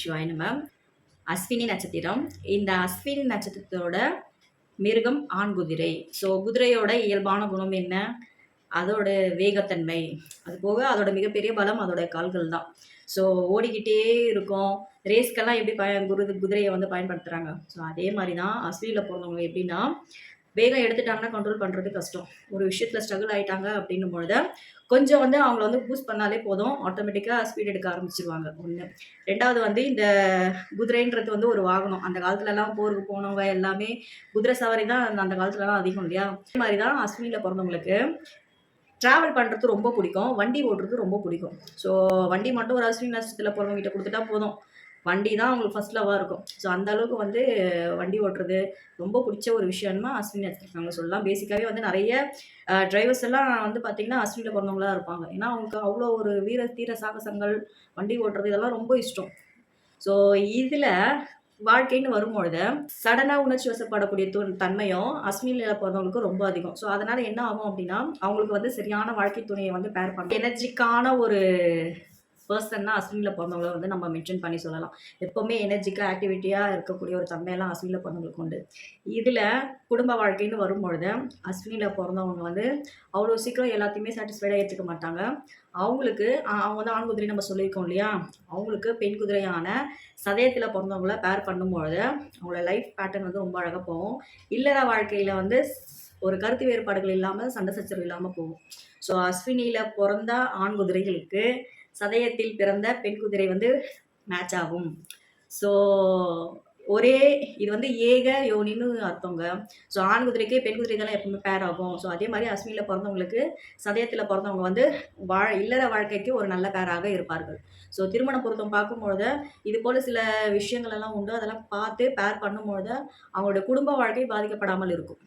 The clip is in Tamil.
சிவாய நம. அஸ்வினி நட்சத்திரம். இந்த அஸ்வினி நட்சத்திரத்தோட மிருகம் ஆண் குதிரை. ஸோ குதிரையோட இயல்பான குணம் என்ன? அதோட வேகத்தன்மை. அது போக அதோட மிகப்பெரிய பலம் அதோட கால்கள் தான். ஸோ ஓடிக்கிட்டே இருக்கும். ரேஸ்க்கெல்லாம் எப்படி குதிரையை வந்து பயன்படுத்துகிறாங்க. ஸோ அதே மாதிரி தான் அஸ்வினியில் பிறந்தவங்க எப்படின்னா, வேகம் எடுத்துட்டாங்கன்னா கண்ட்ரோல் பண்ணுறது கஷ்டம். ஒரு விஷயத்தில் ஸ்ட்ரகிள் ஆகிட்டாங்க அப்படின்னும் பொழுது கொஞ்சம் வந்து அவங்கள வந்து பூஸ்ட் பண்ணாலே போதும், ஆட்டோமேட்டிக்காக ஸ்பீட் எடுக்க ஆரம்பிச்சிருவாங்க. ஒன்று. ரெண்டாவது வந்து இந்த குதிரைன்றது வந்து ஒரு வாகனம். அந்த காலத்துலலாம் போருக்கு போனவங்க எல்லாமே குதிரை சவாரி தான் அந்த காலத்துலலாம் அதிகம் இல்லையா? அதே மாதிரி தான் அஸ்வினியில் பிறந்தவங்களுக்கு ட்ராவல் பண்ணுறது ரொம்ப பிடிக்கும். வண்டி ஓட்டுறது ரொம்ப பிடிக்கும். ஸோ வண்டி மட்டும் ஒரு அஸ்வினி நட்சத்திரத்தில் பிறந்தவங்கிட்ட கொடுத்துட்டா போதும். வண்டி தான் அவங்களுக்கு ஃபர்ஸ்ட் லவ்வாக இருக்கும். ஸோ அந்த அளவுக்கு வந்து வண்டி ஓட்டுறது ரொம்ப பிடிச்ச ஒரு விஷயம்னா அஸ்வினி நட்சத்திரக்காரங்க சொல்லலாம். பேசிக்காகவே வந்து நிறைய டிரைவர்ஸ் எல்லாம் வந்து பார்த்தீங்கன்னா அஸ்வினியில் பிறந்தவங்களா இருப்பாங்க. ஏன்னா அவங்களுக்கு அவ்வளோ ஒரு வீர தீர சாகசங்கள், வண்டி ஓட்டுறது இதெல்லாம் ரொம்ப இஷ்டம். ஸோ இதில் வாழ்க்கைன்னு வரும்பொழுது சடனாக உணர்ச்சி வசப்படக்கூடிய தன்மையும் அஸ்வினியில் பிறந்தவங்களுக்கு ரொம்ப அதிகம். ஸோ அதனால் என்ன ஆகும் அப்படின்னா, அவங்களுக்கு வந்து சரியான வாழ்க்கை துணையை வந்து பேர் பண்ண எனர்ஜிக்கான ஒரு பர்சன்னா அஸ்வினியில் பிறந்தவங்கள வந்து நம்ம மென்ஷன் பண்ணி சொல்லலாம். எப்போவுமே எனர்ஜிக்காக ஆக்டிவிட்டியாக இருக்கக்கூடிய ஒரு தன்மையெல்லாம் அஸ்வினியில் பிறந்தவங்களுக்கு உண்டு. இதில் குடும்ப வாழ்க்கைன்னு வரும்பொழுது அஸ்வினியில் பிறந்தவங்க வந்து அவ்வளோ சீக்கிரம் எல்லாத்தையுமே சாட்டிஸ்ஃபைடாக ஏற்றுக்க மாட்டாங்க. அவங்களுக்கு அவங்க வந்து ஆண் குதிரை நம்ம சொல்லியிருக்கோம் இல்லையா? அவங்களுக்கு பெண் குதிரையான சதயத்தில் பிறந்தவங்கள பேர் பண்ணும்பொழுது அவங்களோட லைஃப் பேட்டர்ன் வந்து ரொம்ப அழகாக போகும். இல்லற வாழ்க்கையில் வந்து ஒரு கருத்து வேறுபாடுகள் இல்லாமல், சண்டை சச்சரவு இல்லாமல் போகும். ஸோ அஸ்வினியில் பிறந்த ஆண் குதிரைகளுக்கு சதயத்தில் பிறந்த பெண் குதிரை வந்து மேட்ச் ஆகும். ஸோ ஒரே இது வந்து ஏக யோனின்னு அர்த்தங்க. ஸோ ஆண் குதிரைக்கு பெண் குதிரை தான் எப்பவுமே பேர் ஆகும். ஸோ அதே மாதிரி அஸ்வினியில் பிறந்தவங்களுக்கு சதயத்தில் பிறந்தவங்க வந்து இல்லற வாழ்க்கைக்கு ஒரு நல்ல பேராக இருப்பார்கள். ஸோ திருமண பொருத்தம் பார்க்கும்பொழுது இது போல் சில விஷயங்கள் எல்லாம் உண்டு. அதெல்லாம் பார்த்து பேர் பண்ணும்பொழுது அவங்களோட குடும்ப வாழ்க்கை பாதிக்கப்படாமல் இருக்கும்.